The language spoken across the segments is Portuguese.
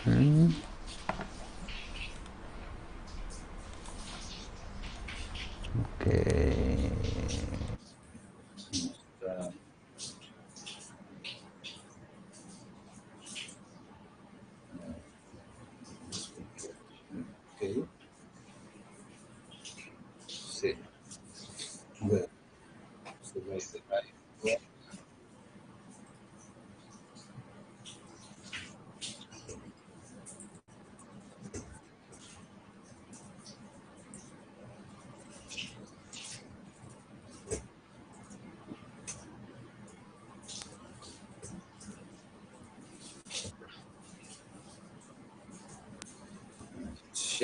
Mm. Ok. Ok. Sì. Beh, se vai.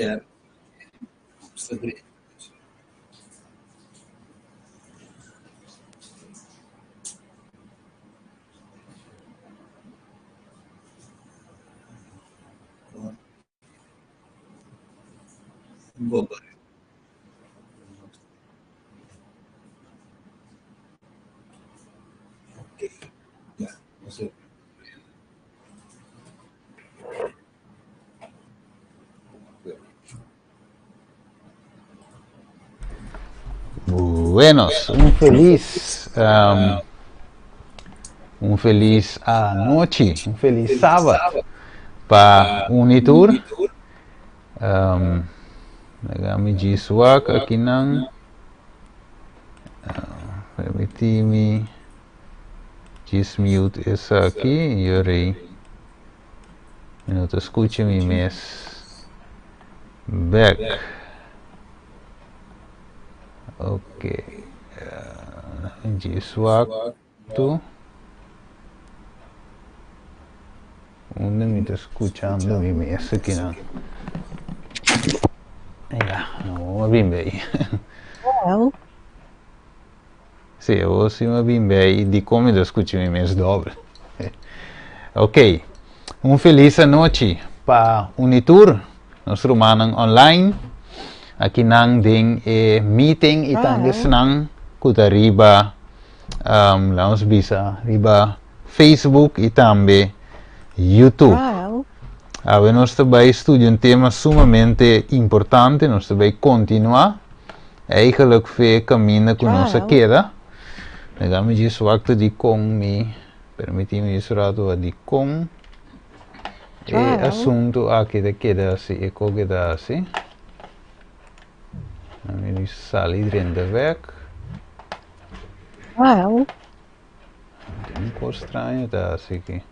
Share. Segredo. Boba. Ok. Ya. Você. Buenos, um feliz noite, um feliz Feliz sábado sábado para para Unitur. Unitur. Um, Nagami Jiswak aqui ng permiti-me dismute essa aqui e orei. Minuto, escute-me mes back. Ok. Jiswak tu. Onde me está escuchando mi mes aqui não. Não, bem bem. Well, Sì, avevo sima bimbe di come da escutami mes doble. Ok, un felice noche pa Unitur, nostro manang online. Aqui nang ding meeting itang nang kuta riba laos bisa riba Facebook itambe YouTube. trial, Ave nostro bij studio un tema sumamente importante, nostro bij continua. Eigenlijk veel cammina con nostra queda. Nagami jis waktu di kong mi permitimi jisurato di kong e assunto aqui da queda assim e queda assim. Nami sali dentro weg. trial, Un po' estranho tá assim aqui.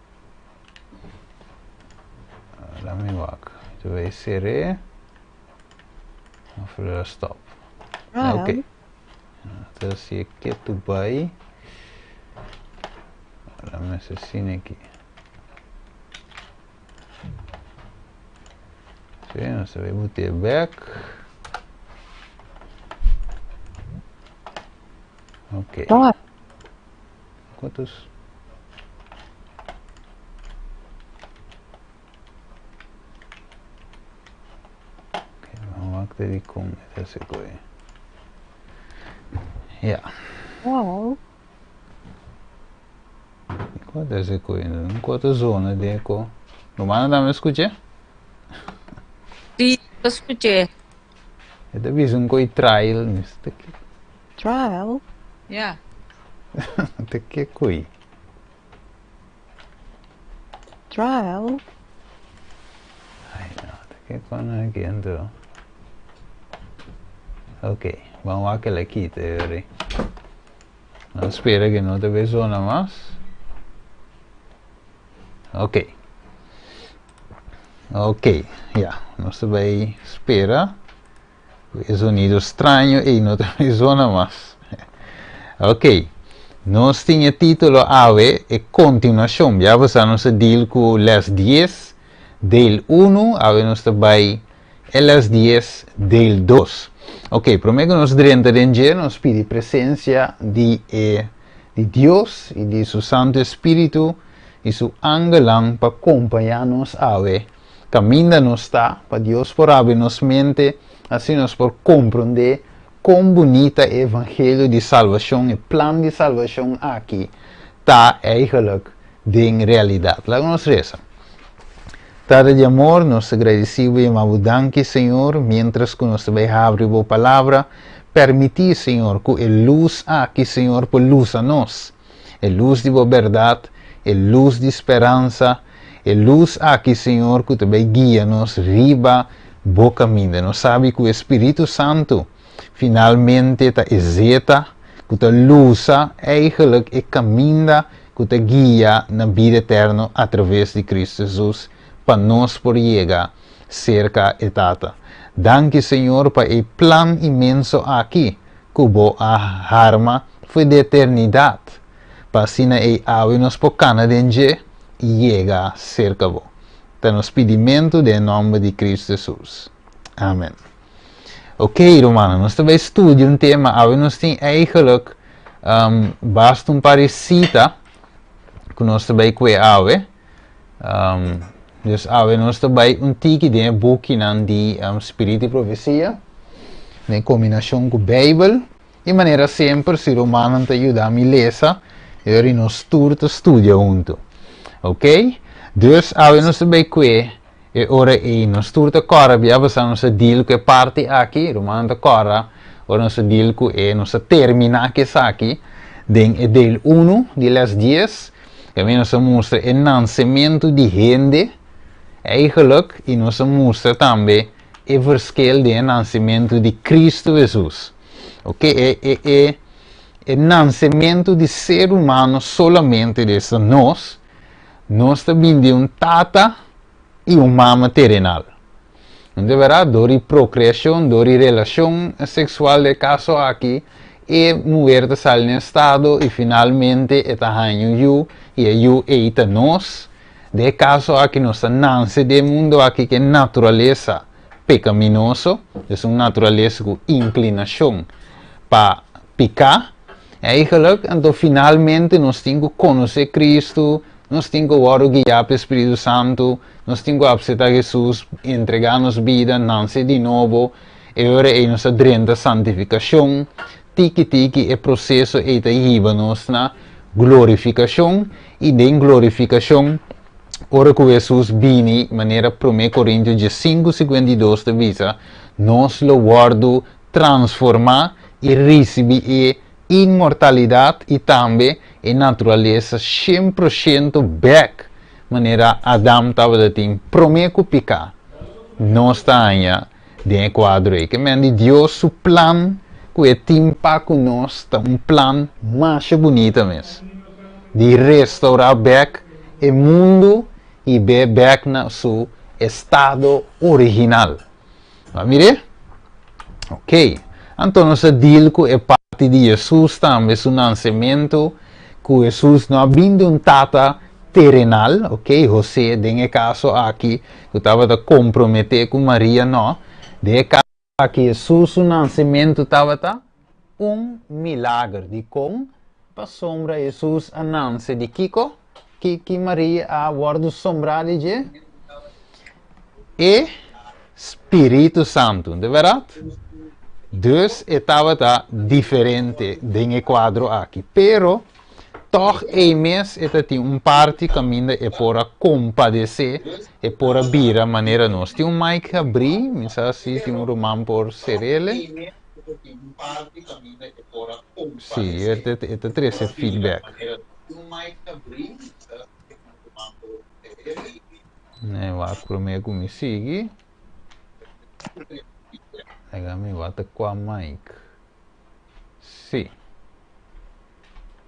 Lá me wak. Tu vai ser of stop. Ok. Então se aqui tu vai. Lá me assassina aqui. Sim, você vai botar back. Ok. Quantos? Ok, vamos lá que te com essa coisa. Yeah. well, Quanto é essa coisa? Quanto zona de eco? Romana dá me escutar? Sì, lo escuché. E da visto un coi trial, mister. trial, Yeah. Te che qui? trial, Ai no, te che qua non è che ando. Ok, vamos a que le quite, Eri. No, spera che non te zona más. Ok. Ok, ja, no se ve spera. É sonido estranho e não tem zona mais. Ok, nós tinha título AVE e continuação. Já passamos a deal com les 10, del 1, ave nós também les 10, del 2. Ok, prometo nós durante o dia nós pedimos presença de Deus e de seu Santo Espírito e seu angelang para acompanhar-nos ave. Caminha nos está, para Deus por abrir nos mente, assim nós por compreender quão bonita é o evangelho de salvação e plano de salvação aqui está eigenlijk de realidade. Laten we ons lezen. Estado de amor, nós agradecemos e amamos danke, Senhor, mientras que nós vai abrir a palavra, permitir, Senhor, que a luz aqui, Senhor, por luz a nós, a luz de verdade, a luz de esperança, a luz aqui, Senhor, que também guia-nos, riba, boa caminho. Nós sabemos que o Espírito Santo finalmente está exeta, que está luz, eigenlijk, e caminha, que está guia na vida eterna através de Cristo Jesus, para nós por chegar cerca e tata. Danke, Senhor, para o plano imenso aqui, que a arma foi de eternidade, para assim nos por canadense e chegar cerca de Está nos pedimento em nome de Cristo Jesus. Amém. Ok, Romano, nós também estudamos um tema, nós temos eigenlijk basta parecida que nós também com dus nós também tiki de boek de Espírito e Profecia, em combinação com a Bíblia, de maneira sempre, se Romano te ajuda a me ler, e nós todos estudamos juntos. Ok? Dus nós também com e ora nós todos agora vamos a deal com a parte aqui, Romano agora, ora nós deal com nós terminar que aqui, em deel 1 de las 10, que nós mostra o nascimento de gente, eigenlijk, e nós mostra também o verschil do nascimento de Cristo Jesus. Ok? O nascimento de ser humano solamente desse nós também de tata e mama terrenal. De verdade, dori procriação, dori relação sexual de caso aqui, e mulher sale no estado e finalmente está ganhando e eu eita nós. De caso aqui nós nasce do mundo aqui que é natureza pecaminoso, é uma natureza com inclinação para pecar. Eigenlijk, então finalmente nós temos que conhecer Cristo, nós temos que orar guiar pelo Espírito Santo, nós temos que aceitar Jesus, entregar-nos vida, nascer de novo, e agora é nossa drenta santificação, tiki é processo e nos na glorificação, e de glorificação, ora que Jesus vini, maneira 1 Coríntios 5:52 de visa, nós lo guardo transformar e receber imortalidade e também a natureza 100% back, maneira Adam estava de ter prometo picar, nós está de quadro aí, que de Deus o plano que é timpa com nós, está plano mais bonito mesmo, de restaurar back o mundo e be back na seu estado original. Vamos ver? Ok. Então, nós deal com a parte de Jesus também, seu nascimento, que Jesus não vindo tata terrenal, ok? José, nesse caso aqui, que estava a comprometer com Maria, não. De caso aqui, Jesus, o nascimento estava milagre de como, para sombra Jesus a nasce de Kiko, que Maria a guarda sombra de e Espírito Santo, de verdade? Dus estava diferente nesse quadro aqui, pero toch mês tinha parte caminho e por compadecer e por vir a maneira nós. Tinha mic abrir, mensagem assim, tinha romano por ser ele. Sim, este traz feedback. Ne, wat comigo me sigue. Agora volta com a mic. Sim.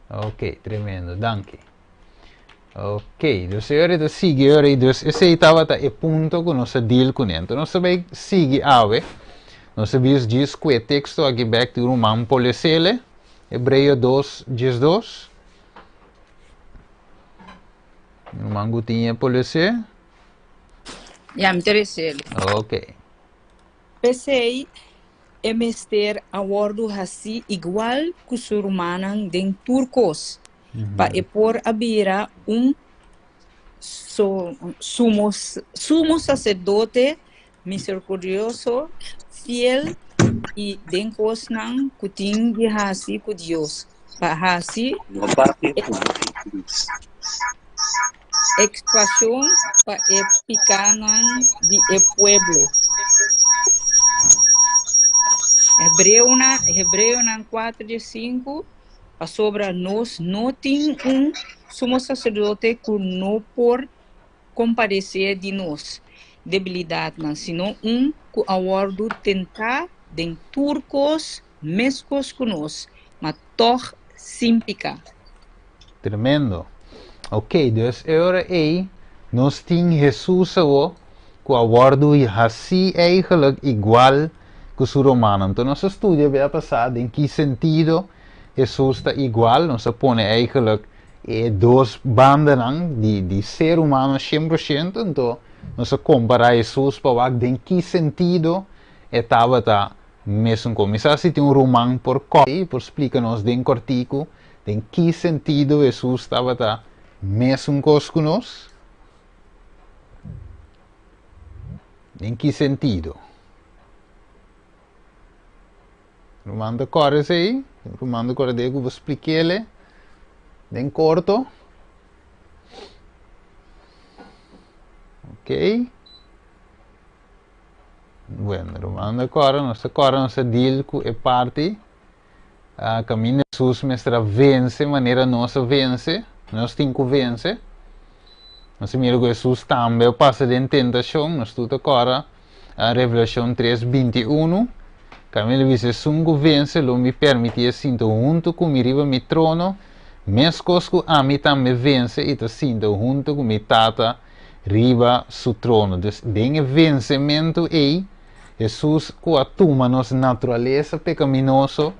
Ok, tremendo, danke. Ok, dus agora sigue agora, dus esse estava o ponto que nós deal com ele. Nós também sigue ave. Nós diz que o texto aqui back to Roman Policele, Hebreu 2:12. Roman Gutinha Police. Ja, me interessei. Ok. Pensei é mester a bordo assim igual que os romanos den turcos, para por abrir sumo sacerdote misericordioso, fiel e den cosnan kuting de hasi com Deus, para hasi expansión para el picanan de el pueblo. Hebreu 4 de 5, a sobre nós não tem sumo sacerdote que não por comparecer de nós debilidade, não, senão que a ordo tentar den turcos mescos com nós, mas toch sem pecar. Tremendo. Ok, dus agora aí nós temos Jesus que a wordo assim eigenlijk igual que o romano. Então nosso estudo vai passar em que sentido Jesus está igual. Nós põe eigenlijk duas bandas de ser humano 100%. Então nós comparar Jesus para ver em que sentido estava mesmo como. Se tem romano por explica-nos em cortico em que sentido Jesus estava mesmo conosco. Em que sentido? Romano de Cores aí. Romano de Cores eu vou explicar-lhe. Bem curto. Ok. Bueno, Romano de Cores, nossa deal com a parte. Caminho de Jesus mestra vence, maneira nossa vence. Nós temos que vencer. Nós mira que Jesus também passa de tentação. Nós tudo agora. A Revelação 3:21. Caminho de Jesus que vence, lo me permite sinto junto com mi riba mi trono. Mescos que a mim também vence e te sinto junto com mi tata riba su trono. Dus den vencimento aí, Jesus que atuma nossa natureza pecaminosa,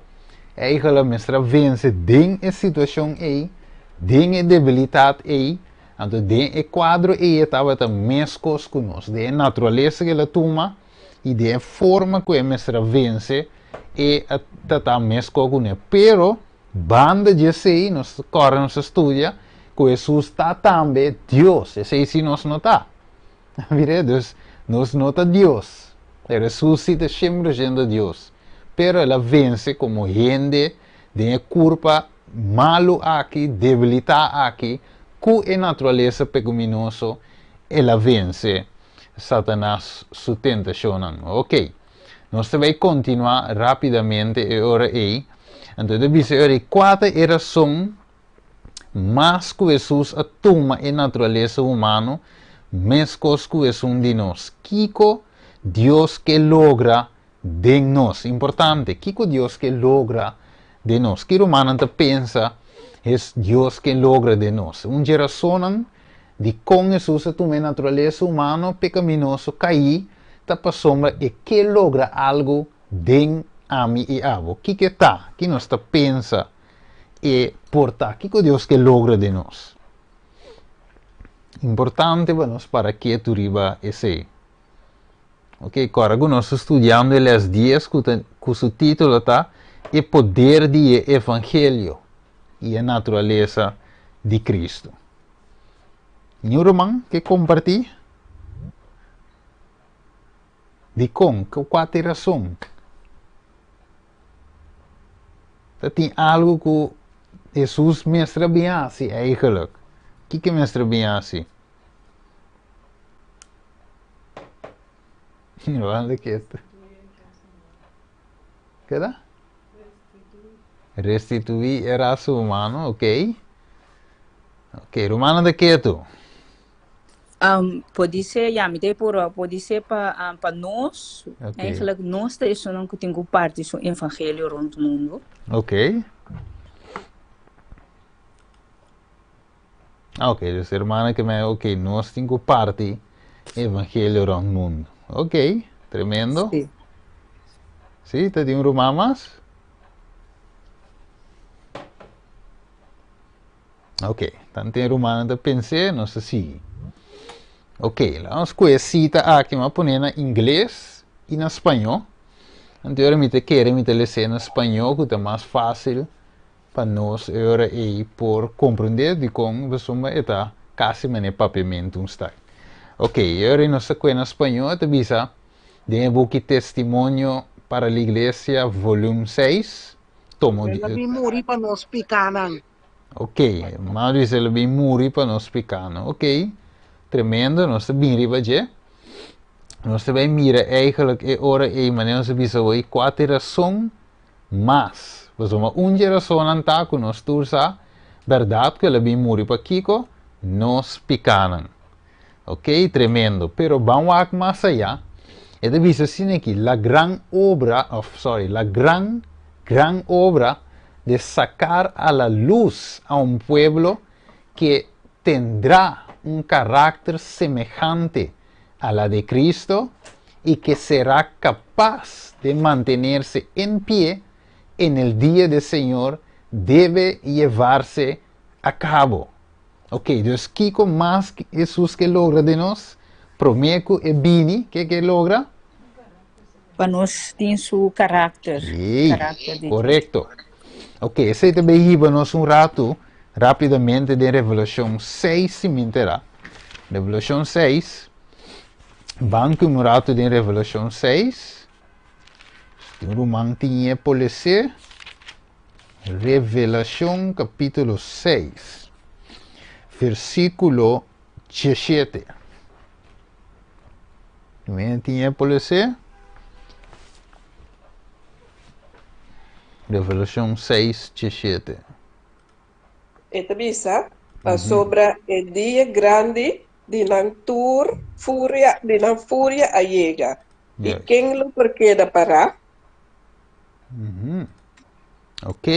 eigenlijk mestra vence den a situação aí, den a debilidade aí, então den a quadro aí estava mescos com nós, den a natureza que ela toma e den a forma que a mestra vence e está mescos com ele. Pero banda de sei, nós corre nos estudia que Jesus está também Deus, esse aí sim nós não está. Vire, dus nós não está Deus. Jesus está sempre sendo Deus. Pero ela vence como gente de culpa malo aqui, debilidade aqui, que a natureza pecaminosa ela vence Satanás sua tentação. Ok, nós vamos continuar rapidamente agora aí. Então, agora quatro razões mas que Jesus atoma a natureza humana, mescos que Jesus de nós. Kiko Deus que logra de nós. Importante, Kiko Deus que logra de nós. Que romano te pensa, é Deus que logra de nós. Geração de com Jesus atoma a natureza humana, pecaminoso, cair, tapa sombra e que logra algo de ami e avo. Que está? Que nós te pensa e porta, que Deus que logra de nós. Importante para nós para que tu riba esse. Ok, agora nós estudando os dias com o título está o poder do Evangelho e a natureza de Cristo. Nenhum irmão que compartilhe? De com, quatro razões. Tem algo que Jesus mestra bem assim, eigenlijk. O que mestra bem assim? Não é que é? Que dá? Restituir a raça humana, ok? Ok, romano de que tu? Pode ser, pode ser para nós, Okay. eigenlijk nós não que temos parte do evangelho rond o mundo. Ok. Ok, dus hermana que me, ok, nós temos parte evangelho no mundo. Ok, tremendo. Sim. Sim, tá de romano mais? Ok, tanto em romano da pensei, não sei se. Ok, vamos conhecer aqui, mas põe em inglês e em espanhol. Então, eu me quero me ler em espanhol, que é mais fácil para nós agora aí por compreender de como suma está quase mané papiamento um está. Ok, agora nós em espanhol, te visa de book Testemunho para a Igreja, volume 6. Tomo Ela me muri para nós picanan. Ok, maar we zullen bij muri para nós picano. Ok, tremendo, nós bem ribaje. Nós também mira eigenlijk e ora e maneira nós bisa quatro razão mas. Mas uma razão anta com nós tursa, verdade que ela bem muri para Kiko, nós picanan. Ok, tremendo. Pero vamos a más allá. E da bisa assim aqui, la gran obra de sacar a la luz a un pueblo que tendrá un carácter semejante a la de Cristo y que será capaz de mantenerse en pie en el día del Señor, debe llevarse a cabo. Ok, dus Kiko más Jesús que logra de nos, Promeco e Bini, que logra? Para nós ter seu caráter. Sim, Caráter de correto. Ok, esse também riba-nos um rato, rapidamente, de Revelação 6, se me interá. Revelação 6. Banco um rato de Revelação 6. O mantinha policer. Revelação capítulo 6. Versículo 17. Mantinha policer. Revelação 6, 17. Ito bisa sobre el día grande de la furia allega. Yes. ¿Y quién lo queda para? Ok.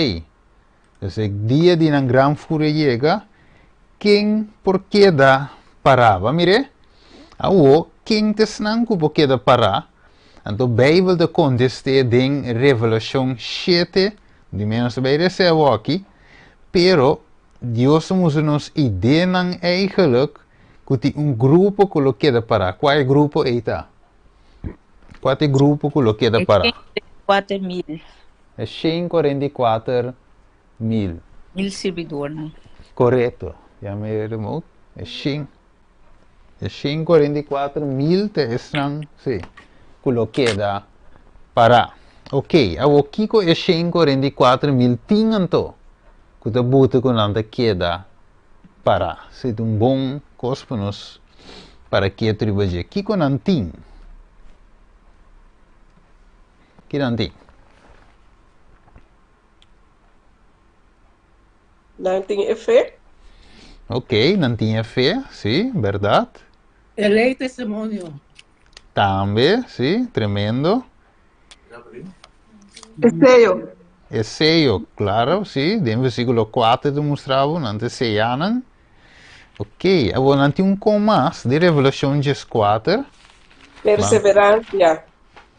Dus el día de una gran furia llega. ¿Quién por queda parava? Mire. Awo, ¿quién te snanku por queda para? Então, a Bíblia de conteste em Revelação 7, de menos bij recebo aqui, pero Deus nos ideia eigenlijk que grupo que lo queda para. Qual grupo está? Qual grupo que lo queda para? 4.000. É 144 mil. 1.000 servidores, né? Correto. Já me remote. É 144 mil te estão, sim. Que lo queda para. Ok, a Kiko é 144 mil tinganto. Que te buta com nada queda para. Se é bom cosmonos para que tribaje. Kiko não tem. Que não tem. Não tem fé? Ok, não tinha fé, sim, verdade. El testimonio. Também, sim, tremendo. Deseo. É sello, claro, sim, no versículo 4 demonstrava, antes seianan. Ok, agora não tem com mais de Revelação 4. Perseverancia.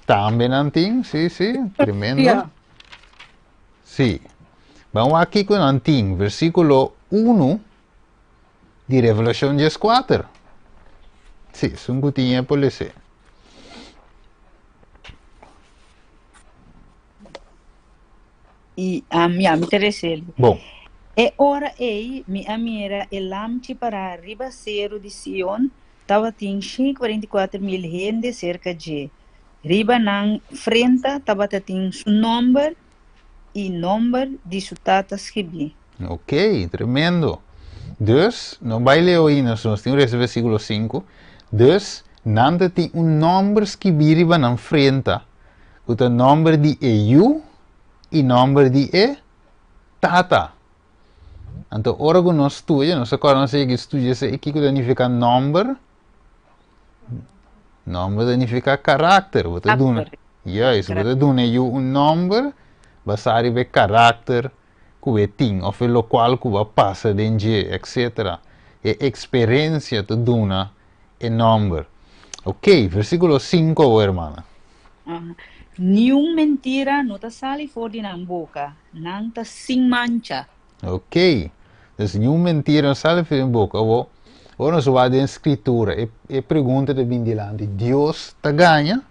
Também não tem, sim, sim, tremendo. Sim. Vamos aqui com não tem, versículo 1 de Revelação 4. Sim, são gotinha por ler. E a minha me interessei. Bom. E ora ei, minha mira e lamte para ribaceiro de Sion, tava tem 144.000 gente cerca de riba nang frente, tava tem su número e número de su tata escrevi. Ok, tremendo. Dus, não vai ler aí, nós temos esse versículo 5. Dus, nanda tem número escrito na frente. O número de EU e número de tata. Então, ora que nós estudamos, nós agora estudamos aqui que significa número. Número significa caráter. Você duna. Yes, você duna um número, basado no caráter que tem, ou pelo qual que passa dentro, etc. E experiência te duna e número. Ok, versículo 5, irmã. Nenhuma mentira não está sali fora na boca, não está sem mancha. Ok, dus nenhuma mentira não sai fora da boca. Ou nós vamos em escritura e pergunta de bem dilante, Deus te ganha?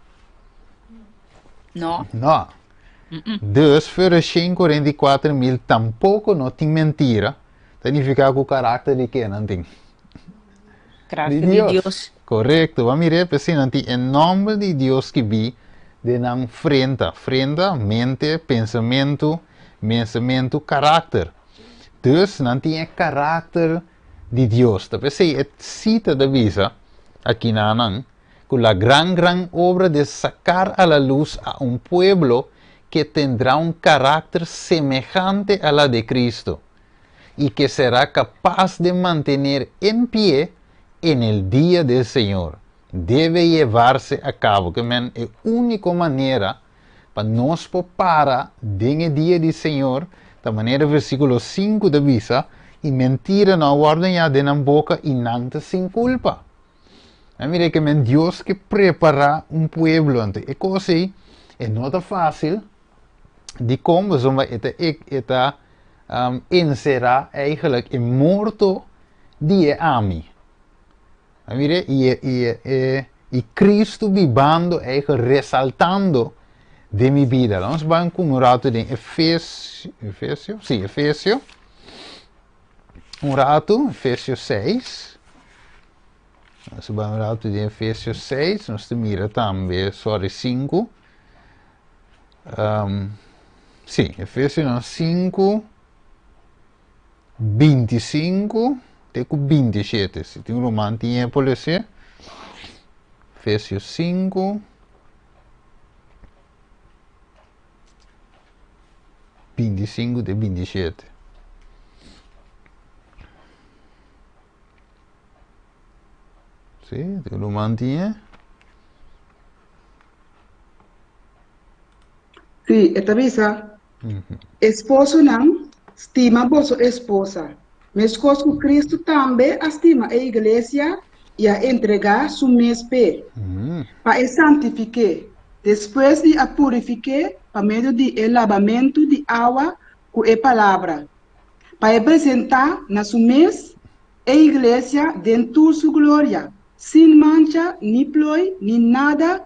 Não. Não. Dus, voor 144 mil, tampouco não tem mentira. Significa que o caráter de quem não tem? Caráter de Deus. Correto, vamos ver, assim, não tem em nome de Deus que vi, de não frente, mente, pensamento, caráter. Dus não tem caráter de Deus. Tapi se cita da visa aqui na Anang, con la gran obra de sacar a la luz a un pueblo que tendrá un carácter semejante a la de Cristo y que será capaz de mantener en pie en el día del Señor. Deve llevarse a cabo, que é a única maneira para nos preparar no dia do Senhor, da maneira versículo 5 da visa, e mentira não guarda já de na boca e nanta sem culpa. Mira que é Deus que prepara um pueblo ante. E così é não fácil de como zomaar het inserar eigenlijk in morto die ami. Mira, e Cristo vivendo eigenlijk resaltando de mi vida. Nós vamos com um rato de Efésio, sim, Efésio. Um rato, Efésio 6. Nós vamos um rato de Efésio 6. Nós mira também, sorry, 5. Sim, Efésio 5, 25, até 27. Se tem um mantinha por esse. Efésio 5, 25 de 27. Sim, tem um mantinha. Sim, esta visa. Esposo não estima vossa esposa, mas com Cristo também estima a igreja e a entregar su mespe para a santificar, depois de a purificar por meio de lavamento de água com a palavra, para apresentar na sua mês a igreja dentro de sua glória, sem mancha, nem ploi, nem nada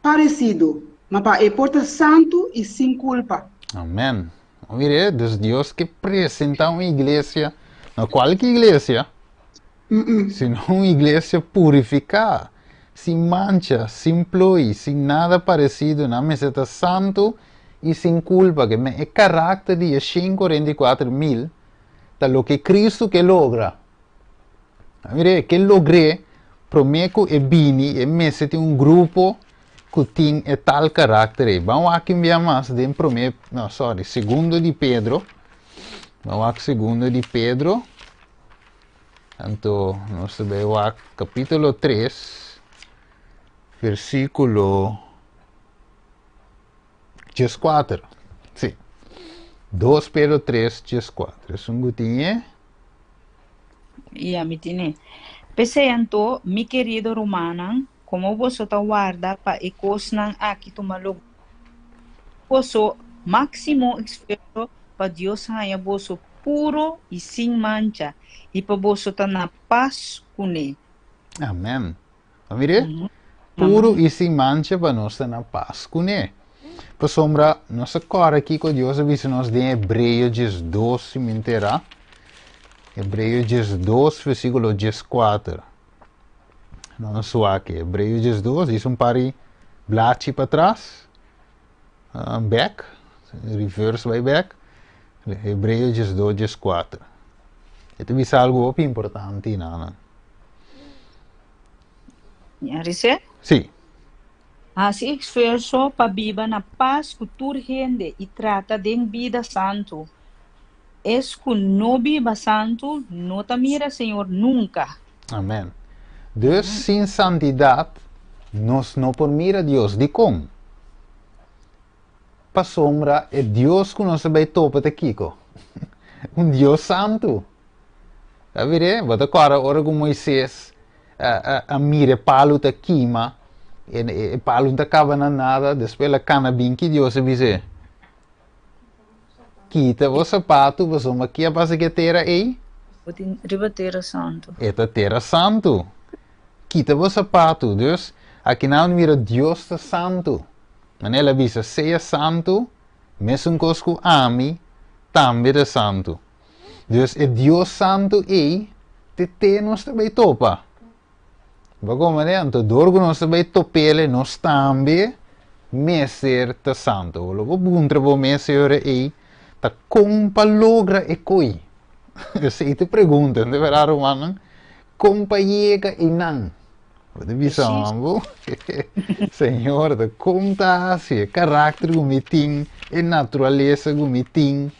parecido, mas para a porta santo e sem culpa. Amém. Mire, dus Deus que apresenta uma igreja, não qualquer igreja, sino uma igreja purificada, sem mancha, sem ploi, sem nada parecido, na meseta santo e sem culpa, que é o caráter de 144.000, da lo que Cristo que logra. Mire, que logré, prometo e bini, e mesete um grupo que tem tal caráter. Vamos aqui ver mais de segundo de Pedro. Vamos aqui segundo de Pedro. Então, nós vemos aqui capítulo 3, versículo 14. Sim. 2 Pedro 3, 14. É um gutinho. E a mitine. Peseanto, mi querido Romanan, como você guarda para e cosnan aqui tumalog. Você máximo esforço para Deus ganhar você puro e sem mancha e para você estar na paz com ele. Amém. Mire, puro e sem mancha para nós estar na paz com ele. Por sombra, nossa cor aqui com Deus avisa nos de Hebreus 12, se me interar. Hebreus 12, versículo 14. Não sou aqui. Hebreus 12, diz pari bladje para trás. Back. Reverse by back. Hebreus 12, 4. Itu bisa algo importante, Nana. Yarise? Sim. Assim esforço para viver na paz com toda gente e trata de vida santo. Es que não viva santo, não te mira, Senhor, nunca. Amém. Dus sem santidade, nós não por mira Deus de como. Para sombra, é Deus que nós vai topa de Kiko. Deus santo. Tá vendo? Vou agora, ora com Moisés, a mira palo da quima, e palo não acaba na nada, depois a cana bem que Deus avisa. Quita o sapato, você uma aqui a base que terra aí? Riba terra santo. Eta terra santo. Quita o sapato, dus aqui não mira Deus está santo. Mas ela avisa, seja santo, mesmo que ami, também é santo. Dus é Deus santo e te nós também topa. Como é? Então, dorgo nós também topele, nós também messer ta santo. Logo, bom trabalho messer e ta compa logra e coi. Se te pergunta, de vera Romanen, companhia e não. Wat heb je samen? Senhor, de conta, se carácter gumiting, e natureza gumiting.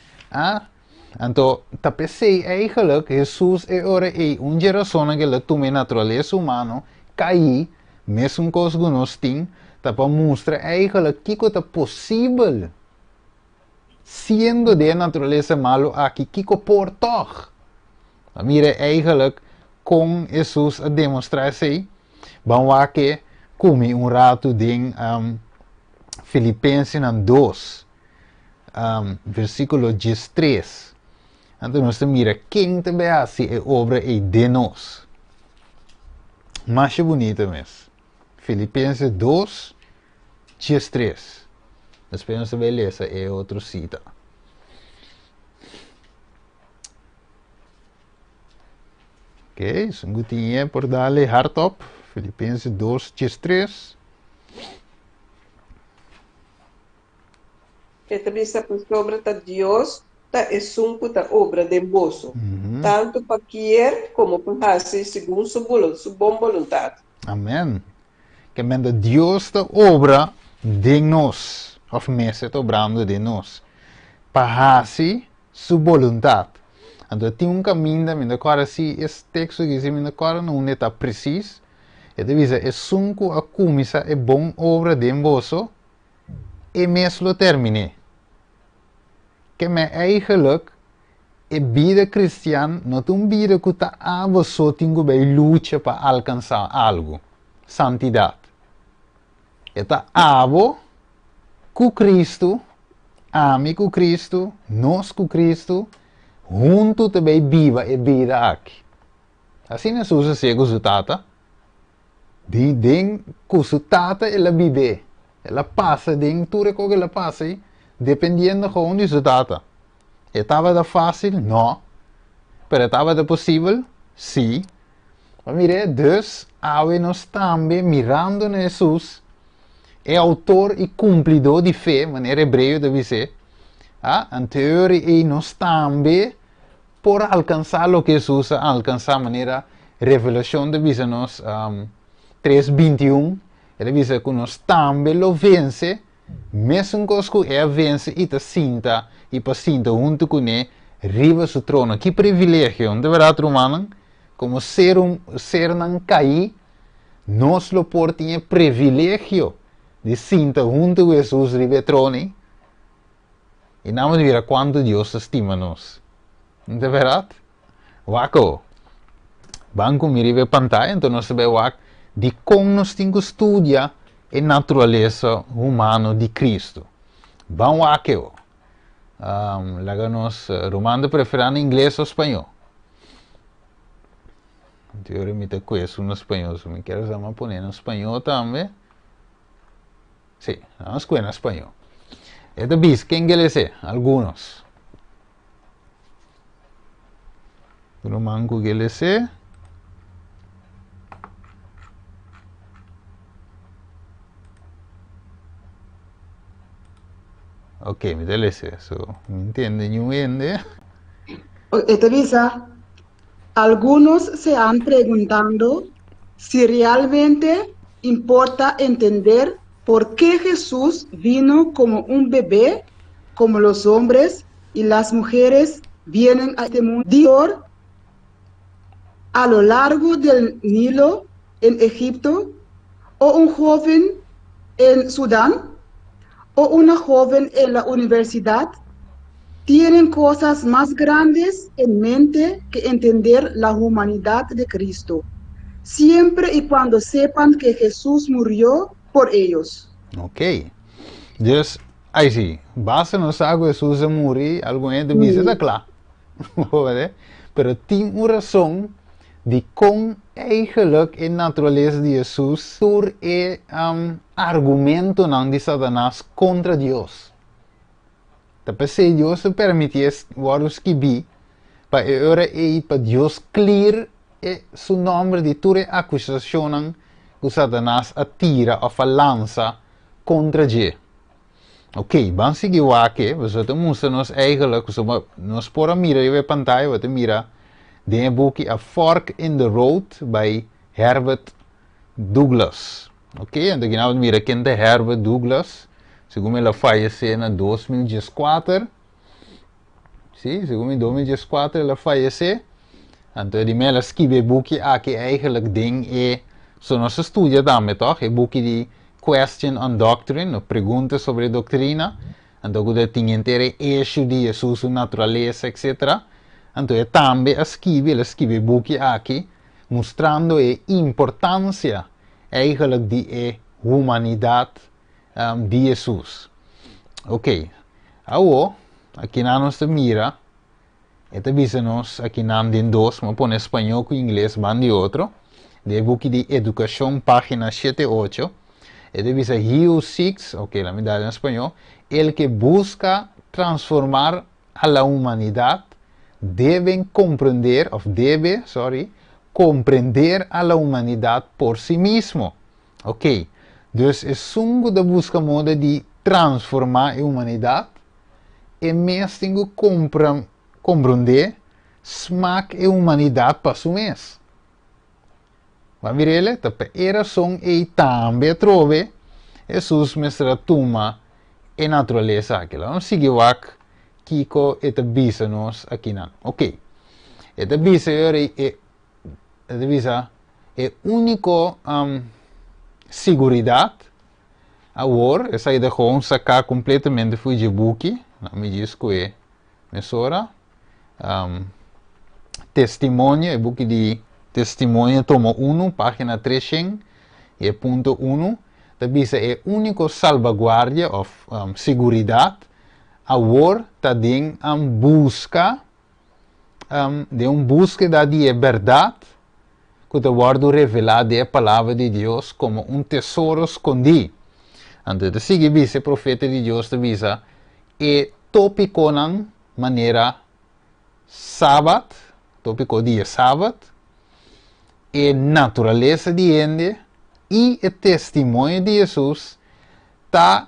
Então, tá pensei eigenlijk, Jesus é ora um geração que ele toma natureza humana, cai, mesmo coisa que nós temos, tá para mostrar eigenlijk que é possível, sendo de natureza malo aqui, que por toch. Mira, eigenlijk, com Jesus a demonstrar se vamos aqui, como rato de Filipenses 2, versículo 13. Então, nós mira, quem também assim é obra de nós. Mais bonita mesmo. Filipenses 2, 13. Depois nós beleza é outra cita. Ok, so goedinho por darle hardop. Filipenses 2, 13. Esta bisa sobre ta Dios, ta es un ta obra de mozo, tanto para querer como para hacer según su buena voluntad. Amém. Que manda Deus da obra de nós, of mesa obrando de nós, para fazer sua vontade. Então tem caminho, mas agora se esse texto que se agora não está preciso, e deve dizer, é sunco a começar é bom obra de moço, e mesmo termine. Que me eigenlijk a vida cristã não é uma vida que está a você tem que lutar para alcançar algo, santidade. Está abo com Cristo, ame com Cristo, nós com Cristo, junto também viva a vida aqui. Assim é o que se tata. Com o tata ela vive, ela passa de tudo que ela passa, dependendo de onde se tata. Estava fácil? Não. Mas estava possível? Sim. Mas mire, dus, nós também mirando em Jesus, é autor e cumpridor de fé, maneira hebreu deve ser. Anterior e nós também, por alcançar o que Jesus alcançar, maneira revelação deve ser nós 3:21, ele diz que nós também lo vence, mesmo que é vence e te sinta e para sinta junto com ele, riba seu trono. Que privilégio, de verdade, romano, como ser não cair, nós lo por tinha privilégio de sinta junto com Jesus riba trono. E não me dirá quanto Deus estima nós. De verdade? Waco. Banco me riba pantalla, então nós sabemos waco de como nós temos que estudar a natureza humana de Cristo. Vamos aqui. Nós, Romano, preferem inglês ou espanhol? Eu me conheço no espanhol, se me queres pôr no espanhol também. Sim, vamos com no espanhol. Este bis, quem inglês é? Alguns. Romano com inglês é? Ok, me delese eso. ¿Me entiende? ¿No entiende? Teresa, algunos se han preguntando si realmente importa entender por qué Jesús vino como un bebé, como los hombres y las mujeres vienen a este mundo. Dios, a lo largo del Nilo en Egipto, o un joven en Sudán, o una joven en la universidad, tienen cosas más grandes en mente que entender la humanidad de Cristo, siempre y cuando sepan que Jesús murió por ellos. Ok. Dus, aí sim, basta não saber Jesus morrer, algum gente me diz, claro. Pero tem uma razão de como eigenlijk a natureza de Jesus por argumento não de Satanás contra Deus. Então, se Deus permite os que vi, para Deus clear seu nome de toda acusação que Satanás atira ou lança contra Deus. Oké, dan zie je waken. We zullen moesten ons eigenlijk, nos pora mira je pantalla, wat mira, de boekje A Fork in the Road bij Herbert Douglas. Oké, en dan mira kende Herbert Douglas. Segundo ela faleceu em 2004. Sim, segundo em 2004 ela faleceu. Então, die ela escreve boekje aqui eigenlijk ding é, so nós estudia também, toch? É boekje de Question on Doctrine, perguntas sobre doutrina. Então, quando tem inteiro eixo de Jesus, natureza, etc. Então, também ela escreve boekje aqui, mostrando a importância eigenlijk de humanidade de Jesus. Ok, agora, aqui na nossa mira, esta visa-nos aqui na andem dois, mas põe espanhol com inglês, van de outro, de book de educação, página 78, esta visa Rio 6, ok, la mitad em espanhol, el que busca transformar a la humanidade deve compreender a la humanidade por si mesmo. Ok, dus é sungo da busca moda de transformar a humanidade e mesmo tenho compreender smaak a humanidade para si mesmo. Vamos ver ele? Tapi era som e também trove Jesus mestra tuma e natureza aquela. Vamos seguir wak kiko eta bisa nos aqui não. Ok. Eta bisa é único seguridade. Agora, essa aí deixou sacar completamente de book. Não me diz que é mesora. Testemunho, é book de testemunho, tomo 1, página 300, e ponto 1. Também é único salvaguardia ou seguridade. Agora, está em busca de búsqueda de verdade, que te guardo revelado a palavra de Deus como tesouro escondido. Então, de seguir vice profeta de Deus te visa e tópico na maneira sábado, tópico dia sábado, e natureza de ende e o testemunho de Jesus tá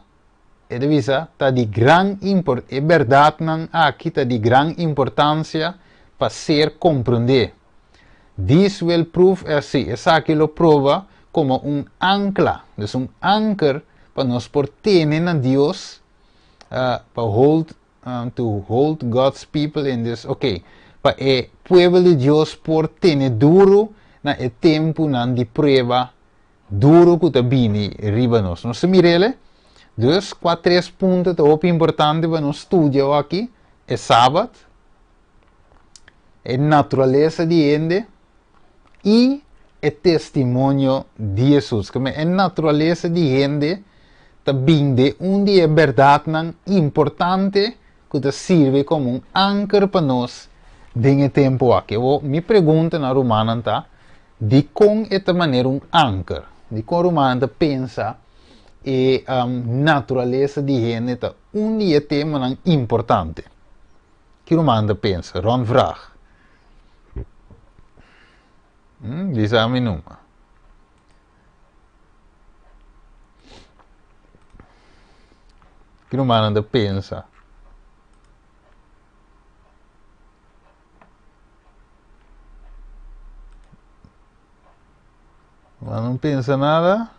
de grande importância, é verdade aqui tá de grande importância para ser compreendido. This will prove assim, essa aqui lo prova como ancla, então anchor para nós por ter a Deus, para to hold God's people in this, ok, para o povo de Deus por ter duro na tempo de prova duro que está vindo riba nós. Nós mirele, dus 3 pontos muito importantes para nós estudar aqui, é sábado, é natureza de ende e é testemunho de Jesus. Como é natureza de ende também de dia verdade importante que te serve como anchor para nós nesse tempo aqui. Eu me pergunto na romana tá, de como esta maneira anchor, de como romana pensa e natureza de gente tá dia tema importante. Que romana pensa, Ron vraag. Diz a mim numa. Que romana pensa. Mas não pensa nada.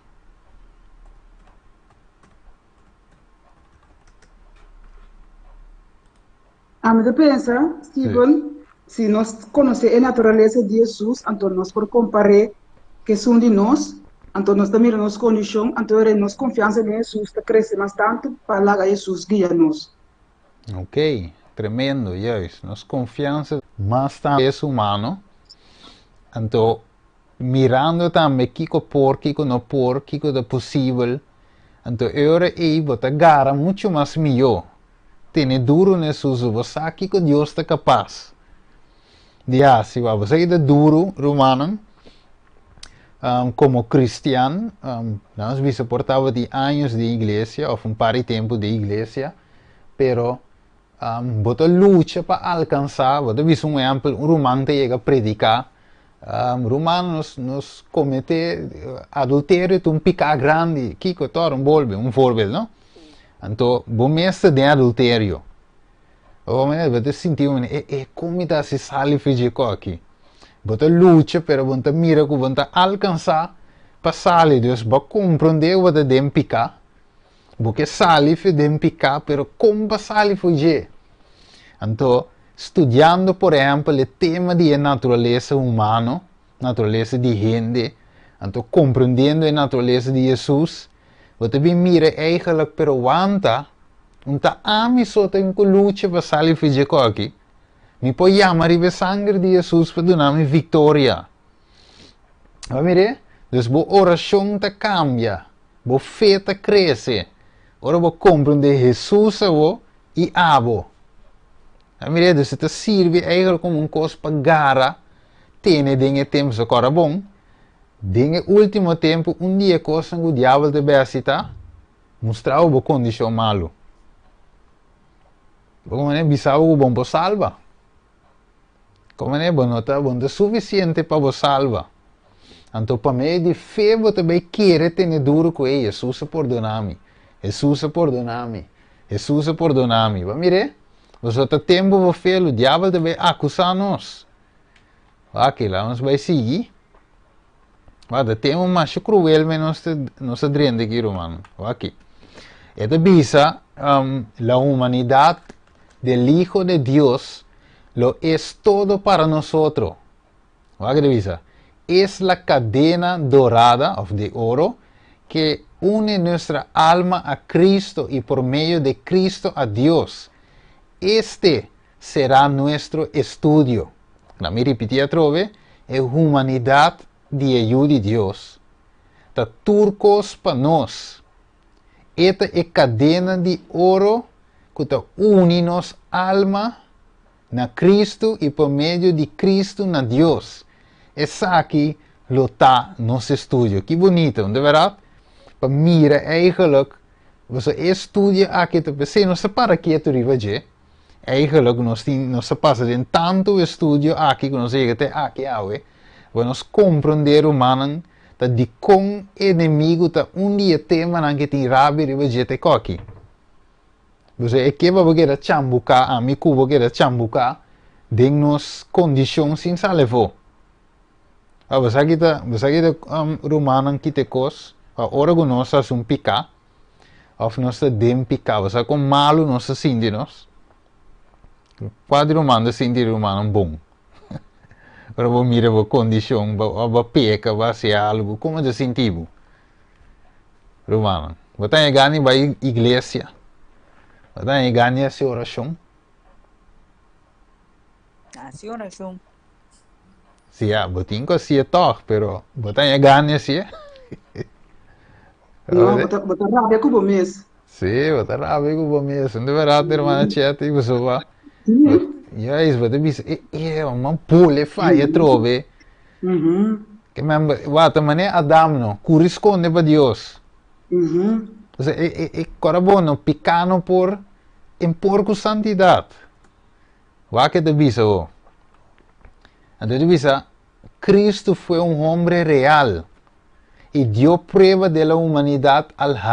A mim pensa, Steven, se nós conhecemos a natureza de Jesus, então nós por comparar que são de nós, então nós também nos condições, então nós confiança em Jesus está crescendo bastante para lá Jesus guia-nos. Ok, tremendo, yes. Nós confiança mais também é humano, então mirando também o que não por, o que é possível, então agora aí você agarra muito mais melhor. Tem duro nesse você sabe que Deus está capaz. De assim, você é duro, romano, como cristiano, nós vimos portava de anos de igreja, ou par de tempo de igreja, pero você luta para alcançar, você viu exemplo, romano que chega a predicar, romano nos comete adultério, picar grande, que torna um voorbeeld, não? Então, bom mestre de adultério. Oh, mas você sentiu, como está se sale fazer aqui? Você luta, pero você mira que você alcançar para sair. Deus vai compreender o que você picar. Porque sair de picar, pero como para sair fazer? Então, estudando, por exemplo, o tema de natureza humana, natureza de gente, então compreendendo a natureza de Jesus, você mira eigenlijk pero wanta, ami só tem que luta para sair fazer aqui. Me pode chamar o sangue de Jesus para dar-me vitória. Vai mire? Então, a oração te cambia, a fé te cresce. Ora, você compreende Jesus e abo. Vai mire? Então, te serve eigenlijk como coisa para gara, tem dinheiro tempo agora bom. Dinheiro último tempo, dia coisa que o diabo te besita, mostrar a condição malo. Como é bisau o bom para salva? Como é bom é suficiente para você salva? Então, para mim, de fé, você vai querer ter duro com ele. Jesus perdona-me. Jesus perdona-me. Jesus perdona-me. Vai mirar? Você tem tempo para fé, o diabo vai acusar nós. Aqui lá, nós vai seguir. Vai ter mais cruel, mas nós drende aqui, romano. Aqui. Esta visa, a humanidade del Hijo de Dios lo es todo para nosotros. Es la cadena dorada de oro que une nuestra alma a Cristo y por medio de Cristo a Dios. Este será nuestro estudio. La mi repetia trove, es humanidad de ayuda de Dios. Ta turcos para nos. Esta es cadena de oro que une nos alma na Cristo e por meio de Cristo na Deus. Essa aqui lo tá nosso estudo. Que bonito, não é verdade? Para mira eigenlijk, você estuda aqui, você não separa aqui tu riva je. Eigenlijk nós passa de tanto estudo aqui que nós chega até aqui awe. Nós compreender o humano tá de com inimigo tá dia tema na que tem rabia riva je te aqui. Você é que vai querer chambucar, a mim que vai querer chambucar, de nos condições sem salvo. Você aqui tá romano que te cos, ora que nós somos picar, ou nós dem picar, você com malo nós sindi nós. Quadro romano sindi romano bom. Agora vou mirar a condição, a peca, vai ser algo, como é sentido. Romano, você ganha vai igreja. Você ganha essa oração? Sim, oração. Sim, botin que sim toque, pero você ganha sim. Não, bota rabia com o mês. Sim, bota rabia com o mês. Não deverá ter uma chat e você vai. E aí, você diz, uma pule fai trove. Que bata mané Adam no, corresponde para Deus. Corabono picano por santidad. Va que te visa o. Entonces visa, Cristo fue un hombre real y dio prueba de la humanidad al